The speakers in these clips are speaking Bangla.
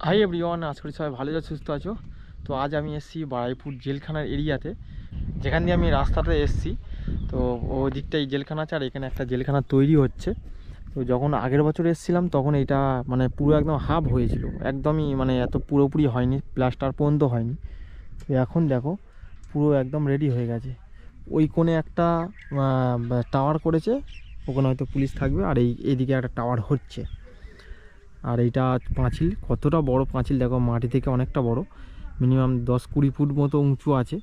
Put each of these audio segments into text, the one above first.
হাই এভরিওয়ান, আশা করি সবাই ভালো আছো, সুস্থ আছো। তো আজ আমি এসেছি বারুইপুর জেলখানার এরিয়াতে, যেখান দিয়ে আমি রাস্তাতে এসেছি। তো ওই দিকটাই জেলখানা আছে, আর এখানে একটা জেলখানা তৈরি হচ্ছে। তো যখন আগের বছর এসেছিলাম তখন এটা মানে পুরো একদম হাফ হয়েছিল, একদমই মানে এত পুরোপুরি হয়নি, প্লাস্টার পর্যন্ত হয়নি। তো এখন দেখো পুরো একদম রেডি হয়ে গেছে। ওই কোণে একটা টাওয়ার করেছে, ওখানে হয়তো পুলিশ থাকবে, আর এইদিকে একটা টাওয়ার হচ্ছে। আর এইটা পাঁচিল, কতটা বড় পাঁচিল দেখো, মাটি থেকে অনেকটা বড়, মিনিমাম 10-20 ফুট মতো উঁচু আছে,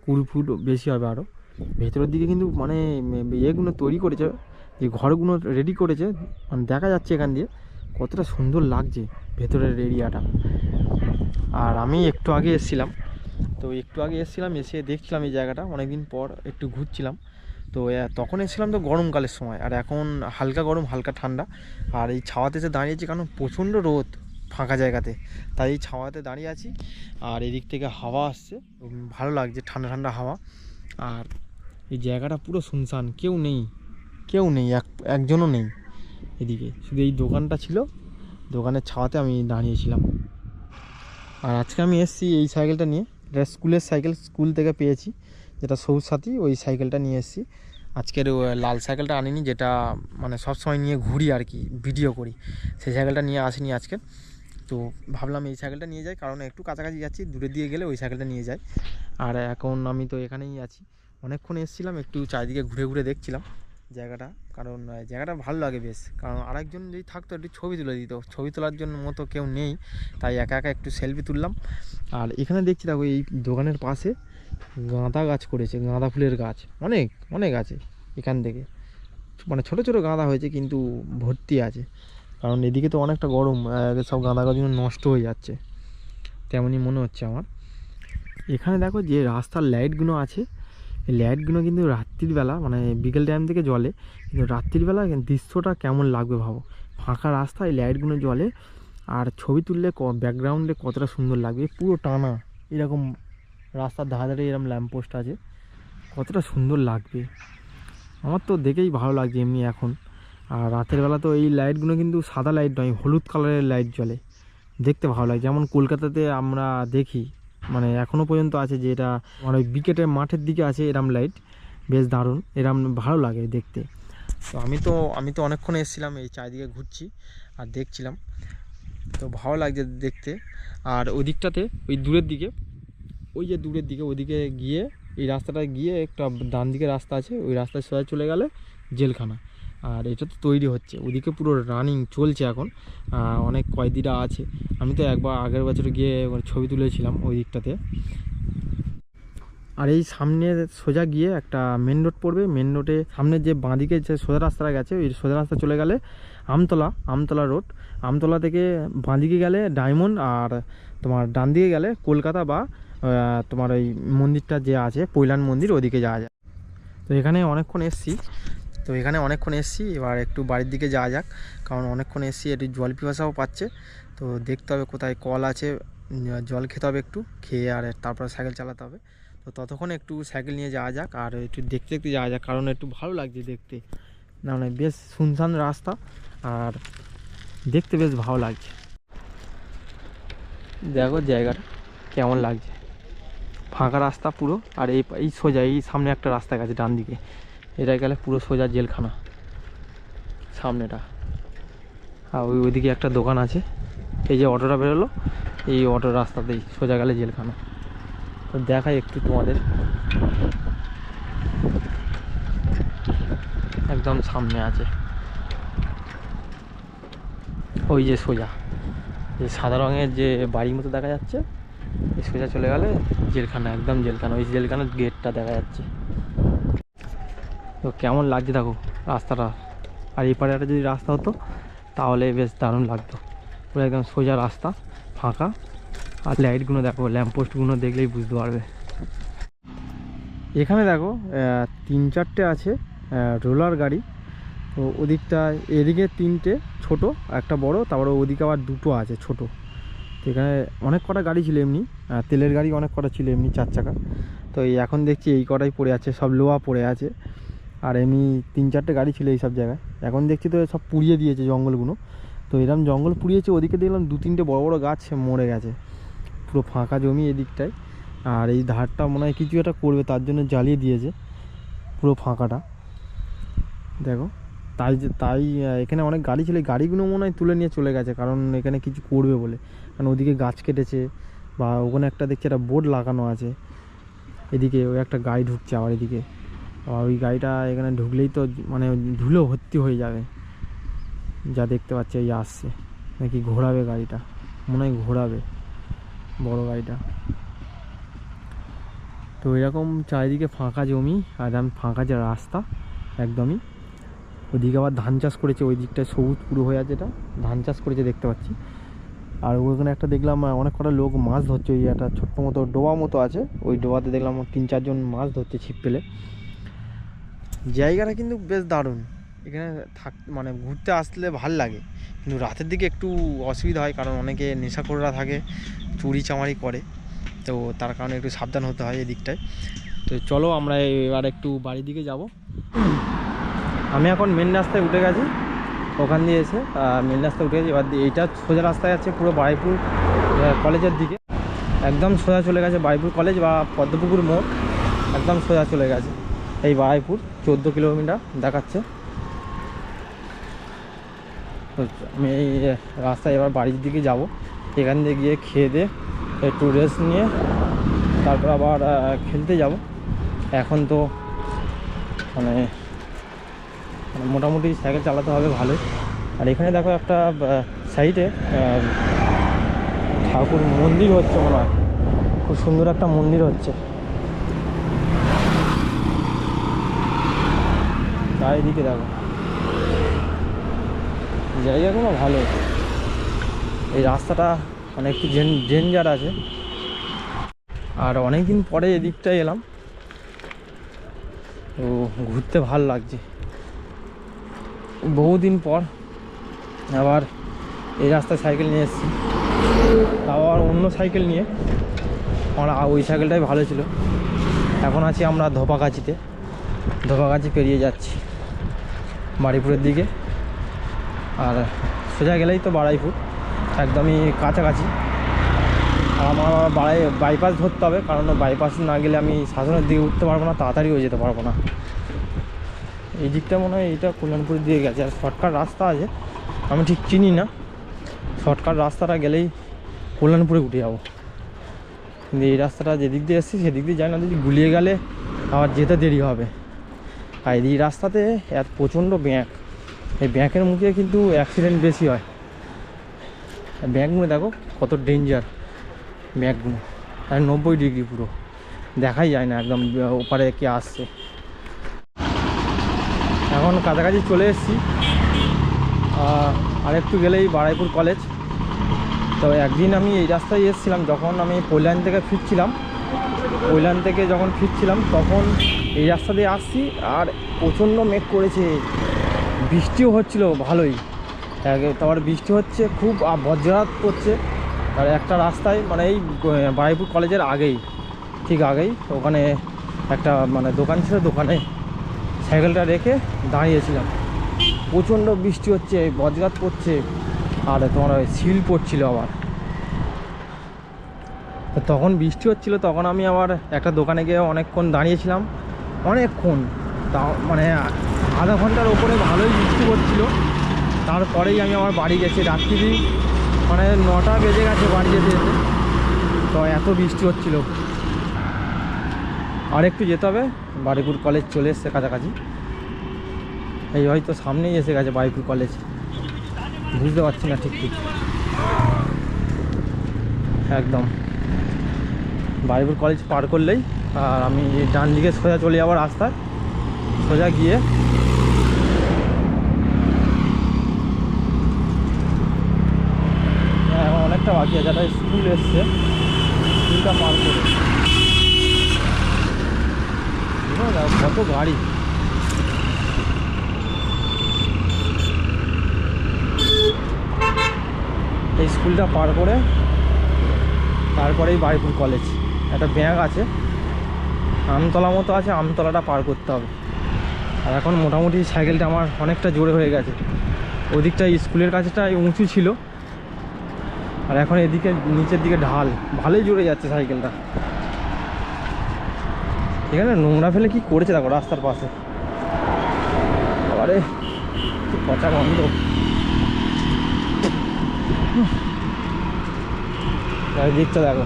20 ফুট বেশি হবে আরও। ভেতরের দিকে কিন্তু মানে ইয়েগুলো তৈরি করেছে, যে ঘরগুলো রেডি করেছে, মানে দেখা যাচ্ছে এখান দিয়ে কতটা সুন্দর লাগছে ভেতরের এরিয়াটা। আর আমি একটু আগে এসেছিলাম, এসে দেখছিলাম এই জায়গাটা, অনেকদিন পর একটু ঘুরছিলাম। তো তখন এসেছিলাম তো গরমকালের সময়, আর এখন হালকা গরম হালকা ঠান্ডা। আর এই ছাওয়াতে এসে দাঁড়িয়েছি কারণ প্রচণ্ড রোদ ফাঁকা জায়গাতে, তাই এই ছাওয়াতে দাঁড়িয়ে আছি। আর এদিক থেকে হাওয়া আসছে, ভালো লাগছে, ঠান্ডা ঠান্ডা হাওয়া। আর এই জায়গাটা পুরো শুনশান, কেউ নেই, একজনও নেই এদিকে, শুধু এই দোকানটা ছিল, দোকানের ছাওয়াতে আমি দাঁড়িয়েছিলাম। আর আজকে আমি এসেছি এই সাইকেলটা নিয়ে, এটা স্কুলের সাইকেল, স্কুল থেকে পেয়েছি, যেটা সবুজ সাথী, ওই সাইকেলটা নিয়ে এসেছি। আজকের লাল সাইকেলটা আনিনি, যেটা মানে সবসময় নিয়ে ঘুরি আর কি, ভিডিও করি, সেই সাইকেলটা নিয়ে আসিনি আজকে। তো ভাবলাম এই সাইকেলটা নিয়ে যাই, কারণ একটু কাছাকাছি যাচ্ছি, দূরে দিয়ে গেলে ওই সাইকেলটা নিয়ে যাই। আর এখন আমি তো এখানেই আছি, অনেকক্ষণ এসেছিলাম, একটু চারিদিকে ঘুরে ঘুরে দেখছিলাম জায়গাটা, কারণ জায়গাটা ভালো লাগে বেশ। কারণ আরেকজন যদি থাকতো একটু ছবি তুলে দিত, ছবি তোলার জন্য মতো কেউ নেই, তাই একা একা একটু সেলফি তুললাম। আর এখানে দেখছি দেখো, এই দোকানের পাশে গাঁদা গাছ করেছে, গাঁদা ফুলের গাছ অনেক অনেক আছে এখান থেকে, মানে ছোটো ছোটো গাঁদা হয়েছে কিন্তু ভর্তি আছে, কারণ এদিকে তো অনেকটা গরম, সব গাঁদা গাছগুলো নষ্ট হয়ে যাচ্ছে, তেমনই মনে হচ্ছে আমার। এখানে দেখো যে রাস্তার লাইটগুলো আছে, এই লাইটগুলো কিন্তু রাত্রিবেলা মানে বিকেল টাইম থেকে জ্বলে, কিন্তু রাত্রিবেলা দৃশ্যটা কেমন লাগবে ভাবো, ফাঁকা রাস্তায় লাইটগুলো জ্বলে, আর ছবি তুললে ব্যাকগ্রাউন্ডে কতটা সুন্দর লাগবে, পুরো টানা এরকম রাস্তার ধারে ধারে এরকম ল্যাম্পপোস্ট আছে, কতটা সুন্দর লাগবে। আমার তো দেখেই ভালো লাগছে এমনি এখন। আর রাতের বেলা তো এই লাইটগুলো কিন্তু সাদা লাইট নয়, হলুদ কালারের লাইট জ্বলে, দেখতে ভালো লাগে। যেমন কলকাতাতে আমরা দেখি, মানে এখনও পর্যন্ত আছে, যে এটা মানে বিকেটের মাঠের দিকে আছে এরম লাইট, বেশ দারুণ, এরম ভালো লাগে দেখতে। তো আমি তো অনেকক্ষণ এসেছিলাম, এই চারিদিকে ঘুরছি আর দেখছিলাম, তো ভালো লাগছে দেখতে। আর ওই দিকটাতে, ওই দূরের দিকে, ওই যে দূরের দিকে ওইদিকে গিয়ে, এই রাস্তাটায় গিয়ে একটা ডান দিকে রাস্তা আছে, ওই রাস্তায় সোজা চলে গেলে জেলখানা। আর এটা তো তৈরি হচ্ছে, ওদিকে পুরো রানিং চলছে এখন, অনেক কয়েদিরা আছে। আমি তো একবার আগের বছর গিয়ে ছবি তুলেছিলাম ওই দিকটাতে। আর এই সামনে সোজা গিয়ে একটা মেন রোড পড়বে, মেন রোডে সামনে যে বাঁদিকে যে সোজা রাস্তাটা গেছে, ওই সোজা রাস্তা চলে গেলে আমতলা রোড, আমতলা থেকে বাঁদিকে গেলে ডায়মন্ড, আর তোমার ডান দিকে গেলে কলকাতা, বা তোমার ওই মন্দিরটা যে আছে পৈলান মন্দির, ওদিকে যাওয়া যায়। তো এখানে অনেকক্ষণ এসছি, এবার একটু বাড়ির দিকে যাওয়া যাক, কারণ অনেকক্ষণ এসছি, একটু জল পিপাসাও পাচ্ছে। তো দেখতে হবে কোথায় কল আছে, জল খেতে হবে, একটু খেয়ে আর তারপরে সাইকেল চালাতে হবে। তো ততক্ষণ একটু সাইকেল নিয়ে যাওয়া যাক, আর একটু দেখতে দেখতে যাওয়া যাক, কারণ একটু ভালো লাগছে দেখতে, না মানে বেশ শুনশান রাস্তা, আর দেখতে বেশ ভালো লাগছে। দেখো জায়গাটা কেমন লাগছে, ফাঁকা রাস্তা পুরো, আর এই সোজা এই সামনে একটা রাস্তা গেছে ডান দিকে, এটা গেলে পুরো সোজা জেলখানা সামনেটা। আর ওইদিকে একটা দোকান আছে, এই যে অটোটা বেরোলো, এই অটোর রাস্তাতেই সোজা গেলে জেলখানা। তো দেখাই একটু তোমাদের, একদম সামনে আছে, ওই যে সোজা যে সাদা রঙের যে বাড়ির মতো দেখা যাচ্ছে, এই সোজা চলে গেলে জেলখানা, একদম জেলখানা, ওই জেলখানার গেটটা দেখা যাচ্ছে। তো কেমন লাগছে দেখো রাস্তাটা, আর এপারে একটা যদি রাস্তা হতো তাহলে বেশ দারুণ লাগতো, পুরো একদম সোজা রাস্তা, ফাঁকা, আর লাইটগুলো দেখো, ল্যাম্পপোস্টগুলো দেখলেই বুঝতে পারবে। এখানে দেখো 3-4টে আছে রোলার গাড়ি, তো ওদিকটা, এদিকে 3টে ছোট, একটা বড়, তারপরে ওদিকে আবার 2টো আছে ছোট। তো এখানে অনেক কটা গাড়ি ছিল এমনি, তেলের গাড়ি অনেক কটা ছিল এমনি 4 চাকা, তো এই এখন দেখছি এই কটাই পড়ে আছে, সব লোহা পড়ে আছে। আর এমনি 3-4টে গাড়ি ছিল এই সব জায়গায়, এখন দেখছি তো সব পুড়িয়ে দিয়েছে জঙ্গলগুলো, তো এরকম জঙ্গল পুড়িয়েছে, ওদিকে দেখলাম 2-3টে বড় বড় গাছ মরে গেছে, পুরো ফাঁকা জমি এদিকটায়। আর এই ধারটা মনে হয় কিছু একটা করবে, তার জন্য জ্বালিয়ে দিয়েছে পুরো ফাঁকাটা, দেখো। তাই এখানে অনেক গাড়ি ছিল, গাড়িগুলো মনে হয় তুলে নিয়ে চলে গেছে, কারণ এখানে কিছু করবে বলে। কারণ ওদিকে গাছ কেটেছে, বা ওখানে একটা দেখছি একটা বোর্ড লাগানো আছে, এদিকে ওই একটা গাড়ি ঢুকছে আবার এদিকে। আর ওই গাড়িটা এখানে ঢুকলেই তো মানে ধুলো ভর্তি হয়ে যাবে, যা দেখতে পাচ্ছি এই আসছে নাকি ঘোরাবে গাড়িটা, মনে হয় ঘোরাবে বড় গাড়িটা। তো এরকম চারিদিকে ফাঁকা জমি, আর ফাঁকা যে রাস্তা একদমই। ওইদিকে আবার ধান চাষ করেছে, ওই দিকটায় সবুজ পুরো হয়ে আছে, এটা ধান চাষ করেছে দেখতে পাচ্ছি। আর ওখানে একটা দেখলাম অনেক কটা লোক মাছ ধরছে, ওই একটা ছোট্ট মতো ডোবা মতো আছে, ওই ডোবাতে দেখলাম 3-4 জন মাছ ধরছে ছিপ পেলে। জায়গাটা কিন্তু বেশ দারুণ, এখানে মানে ঘুরতে আসলে ভাল লাগে, কিন্তু রাতের দিকে একটু অসুবিধা হয়, কারণ অনেকে নেশাখোররা থাকে, চুরি চামারি করে, তো তার কারণে একটু সাবধান হতে হয় এই দিকটায়। তো চলো আমরা এবার একটু বাড়ির দিকে যাব। আমি এখন মেন রাস্তায় উঠে গেছি, ওখান দিয়ে এসে মেন রাস্তায় উঠে গেছি। এবার এইটা সোজা রাস্তায় আছে পুরো বারুইপুর কলেজের দিকে, একদম সোজা চলে গেছে বারুইপুর কলেজ বা পদ্মপুকুর মোড়, একদম সোজা চলে গেছে এই বারুইপুর, 14 কিলোমিটার দেখাচ্ছে। তো আমি এই রাস্তায় এবার বাড়ির দিকে যাব, এখান দিয়ে গিয়ে খেয়ে দিয়ে একটু রেস্ট নিয়ে তারপর আবার খেলতে যাব। এখন তো মানে মোটামুটি সাইকেল চালাতে হবে ভালোই। আর এখানে দেখো একটা সাইডে ঠাকুর মন্দির হচ্ছে, মনে হয় খুব সুন্দর একটা মন্দির হচ্ছে, চারিদিকে দেখো জায়গাগুলো ভালো। এই রাস্তাটা মানে একটু ডেঞ্জার আছে। আর অনেক দিন পরে এদিকটায় এলাম, তো ঘুরতে ভাল লাগছে, বহুদিন পর আবার এই রাস্তায় সাইকেল নিয়ে এসেছি, আবার অন্য সাইকেল নিয়ে। আমার ওই সাইকেলটাই ভালো ছিল। এখন আছি আমরা ধোপাগাছিতে, ধোপাগাছি পেরিয়ে যাচ্ছি বারুইপুরের দিকে। আর সোজা গেলেই তো বারুইপুর, একদমই কাছাকাছি। আর আমার বাইপাস ধরতে হবে, কারণ বাইপাস না গেলে আমি শাসনের দিকে উঠতে পারবো না, তাড়াতাড়িও যেতে পারবো না। এই দিকটা মনে হয় এইটা কল্যাণপুরের দিকে গেছে, আর শর্টকাট রাস্তা আছে, আমি ঠিক চিনি না। শর্টকাট রাস্তাটা গেলেই কল্যাণপুরে উঠে যাবো, কিন্তু এই রাস্তাটা যেদিক দিয়ে এসেছি সেদিক দিয়ে যাই না, যদি গুলিয়ে গেলে আবার যেতে দেরি হবে। আর এই রাস্তাতে এত প্রচণ্ড ব্যাঁক, এই ব্যাঁকের মুখে কিন্তু অ্যাক্সিডেন্ট বেশি হয়। ব্যাঁকগুলো দেখো কত ডেঞ্জার, ব্যাঁকগুলো আর 90 ডিগ্রি পুরো দেখাই যায় না একদম ওপারে কে আসছে। এখন কাছাকাছি চলে এসেছি, আর একটু গেলেই বারুইপুর কলেজ। তো একদিন আমি এই রাস্তায় এসেছিলাম, যখন আমি পৈলান থেকে ফিরছিলাম, তখন এই রাস্তা দিয়ে আসছি, আর প্রচণ্ড মেঘ করেছে, বৃষ্টিও হচ্ছিল ভালোই, তারপর বৃষ্টি হচ্ছে খুব, বজ্রপাত পড়ছে। আর একটা রাস্তায় মানে এই বারুইপুর কলেজের ঠিক আগেই ওখানে একটা মানে দোকান ছিল, দোকানে সাইকেলটা রেখে দাঁড়িয়েছিলাম, প্রচণ্ড বৃষ্টি হচ্ছে, বজ্রপাত পড়ছে, আর তোমার ওই শিল পড়ছিল আবার। তখন বৃষ্টি হচ্ছিল, তখন আমি আবার একটা দোকানে গিয়ে অনেকক্ষণ দাঁড়িয়েছিলাম, অনেকক্ষণ, তা মানে আধা ঘন্টার ওপরে ভালোই বৃষ্টি পড়ছিল। তারপরেই আমি আমার বাড়ি গেছি, রাত্রি মানে 9টা বেজে গেছে বাড়ি যেতে যেতে, তো এত বৃষ্টি হচ্ছিল। আর একটু যেতে হবে, বারুইপুর কলেজ চলে এসছে কাছাকাছি, এই হয়তো সামনেই এসে গেছে বারুইপুর কলেজ, বুঝতে পারছি না ঠিক একদম। বারুইপুর কলেজ পার করলেই আর আমি ডান দিকে সোজা চলে যাবো রাস্তায়, সোজা গিয়ে এখন অনেকটা বাকি আছে, যারা স্কুল এসছে স্কুলটা পার করে কত গাড়ি। এই স্কুলটা পার করে তারপরেই বারুইপুর কলেজ, একটা ব্যাগ আছে আমতলা মতো আছে, আমতলাটা পার করতে হবে। আর এখন মোটামুটি সাইকেলটা আমার অনেকটা জোরে হয়ে গেছে, ওদিকটা স্কুলের কাছেটা উঁচু ছিল, আর এখন এদিকে নিচের দিকে ঢাল, ভালোই জুড়ে যাচ্ছে সাইকেলটা। এখানে নোংরা ফেলে কি করেছে দেখো রাস্তার পাশে, আরে পচা গন্ধ। দিকটা দেখো,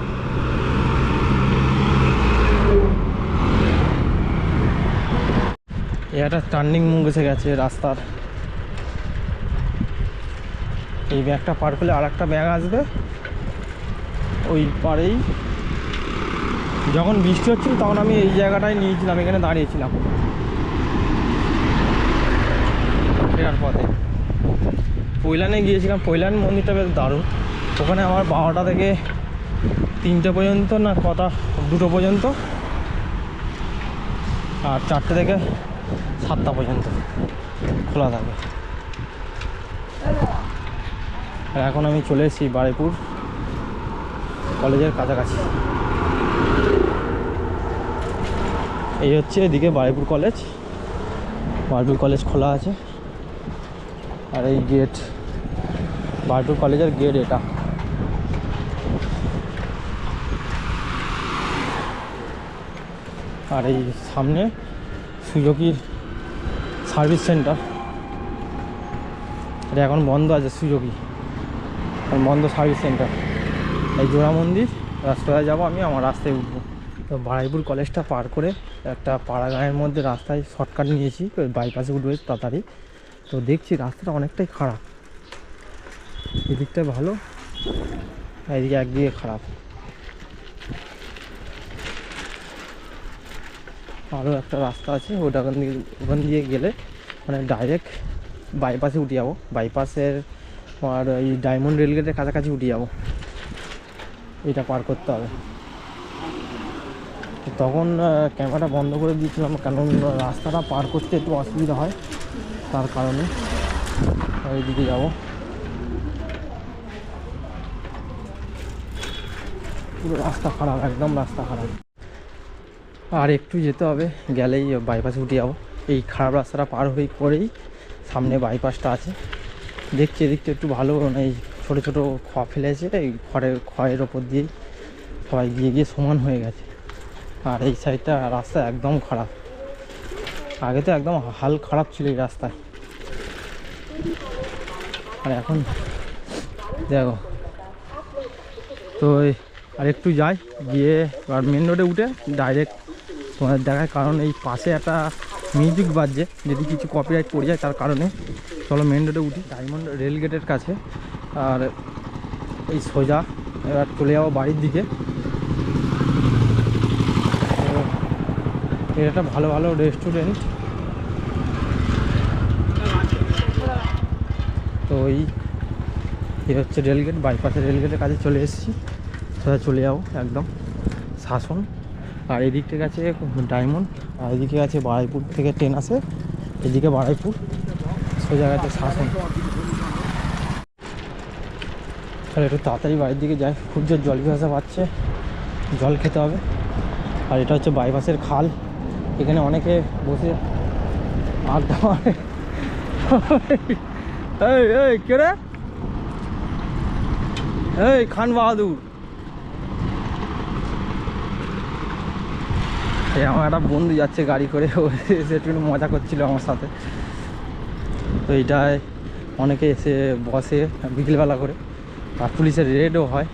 একটা টার্নিং মুখ এসে গেছে রাস্তার। এই ব্যাগটা পার করলে আর একটা ব্যাগ আসবে ওই পারেই। যখন বৃষ্টি হচ্ছিল তখন আমি এই জায়গাটায় নিয়েছিলাম, এখানে দাঁড়িয়েছিলাম ফেরার পথে। পৈলানে গিয়েছিলাম, পৈলান মন্দিরটা বেশ দারুণ। ওখানে আমার 12টা থেকে 3টে পর্যন্ত, না কটা 2টো পর্যন্ত, আর 4টে থেকে 7টা পর্যন্ত খোলা থাকে। আর এখন আমি চলে এসেছি বারুইপুর কলেজের কাছাকাছি। এই হচ্ছে এদিকে বারুইপুর কলেজ। বারুইপুর কলেজ খোলা আছে, আর এই গেট বারুইপুর কলেজের গেট এটা। আর এই সামনে সুজুকির সার্ভিস সেন্টার, এটা এখন বন্ধ আছে। সুজুকি বন্ধ সার্ভিস সেন্টার। এই জোড়া মন্দির রাস্তায় যাবো আমি, আমার রাস্তায় উঠবো। তো বারুইপুর কলেজটা পার করে একটা পাড়া গাঁয়ের মধ্যে রাস্তায় শর্টকাট নিয়েছি, বাইপাসে উঠবে তাড়াতাড়ি। তো দেখছি রাস্তাটা অনেকটাই খারাপ, এদিকটা ভালো, এদিকে একদিকে খারাপ। আরও একটা রাস্তা আছে, ওখান দিয়ে গেলে মানে ডাইরেক্ট বাইপাসে উঠে যাবো। বাইপাসের আর এই ডায়মন্ড রেলগেটের কাছাকাছি উঠে যাবো, এটা পার করতে হবে। তখন ক্যামেরাটা বন্ধ করে দিয়েছিলাম, কারণ রাস্তাটা পার করতে একটু অসুবিধা হয়, তার কারণে এইদিকে যাব। পুরো রাস্তা খারাপ, একদম রাস্তা খারাপ। আর একটু যেতে হবে, গেলেই বাইপাসে উঠে যাবো। এই খারাপ রাস্তাটা পার হয়ে করেই সামনে বাইপাসটা আছে। দেখছি এদিকটা একটু ভালো, এই ছোটো ছোটো খড় ফেলেছে, এই খড়ের ওপর দিয়েই সবাই গিয়ে সমান হয়ে গেছে। আর এই সাইডটা রাস্তা একদম খারাপ, আগে তো একদম হাল খারাপ ছিল এই রাস্তায়, আর এখন দেখো। তো আর একটু যাই, গিয়ে আর মেন রোডে উঠে ডাইরেক্ট তোমাদের দেখায়, কারণ এই পাশে একটা মিউজিক বাজছে, যদি কিছু কপিরাইট পড়ে যায় তার কারণে। চলো মেন রোডে উঠি, ডায়মন্ড রেল গেটের কাছে। আর এই সোজা এবার চলে যাবো বাড়ির দিকে। এটা একটা ভালো ভালো রেস্টুরেন্ট। তো এই হচ্ছে রেলগেট, বাইপাসের রেলগেটের কাছে চলে এসেছি। সোজা চলে যাবো একদম শাসন। আর এদিক থেকে আছে ডায়মন্ড, আর এদিকে আছে বারুইপুর থেকে ট্রেন আসে, এদিকে বারুইপুর, সোজা গেছে শাসন। তাহলে একটু তাড়াতাড়ি বাড়ির দিকে যাই, খুব জোর জল পিপাসা পাচ্ছে, জল খেতে হবে। আর এটা হচ্ছে বাইপাসের খাল, এখানে অনেকে বসে আড্ডা মারে। এই কে রে? এই খান বাহাদুর। এই আমার একটা বন্ধু যাচ্ছে গাড়ি করে, এসে একটু মজা করছিল আমার সাথে। তো এইটায় অনেকে এসে বসে বিকেলবেলা করে, আর পুলিশের রেডও হয়,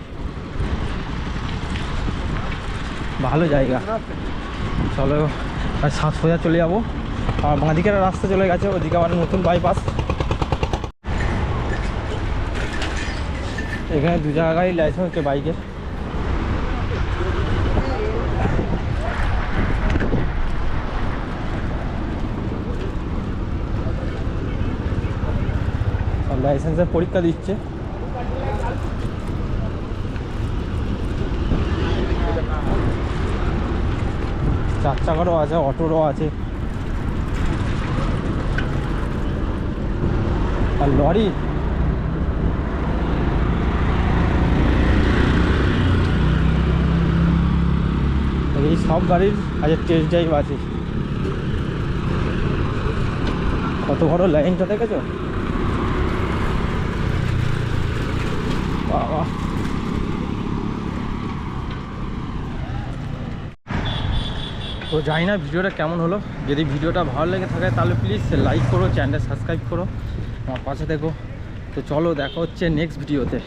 ভালো জায়গা। চলো আর সোজা চলে যাবো। আর বাঁদিকের রাস্তা চলে গেছে, ওদিকে আবার নতুন বাইপাস। এখানে 2 জায়গায় লাইসেন্স হচ্ছে বাইকের। লাইসেন্সের পরীক্ষা দিচ্ছে। চার চাকারও আছে, অটোরও আছে, আর লরি। এই সব গাড়ির আজ টেস্ট ড্রাইভ আছে। কত বড় লাইনটা দেখেছো? বাবা, তো জানি না ভিডিওটা কেমন হলো। যদি ভিডিওটা ভালো লেগে থাকে তাহলে প্লিজ লাইক করো, চ্যানেলটা সাবস্ক্রাইব করো, আমার পাশে দেখো। তো চলো দেখা হচ্ছে নেক্সট ভিডিওতে।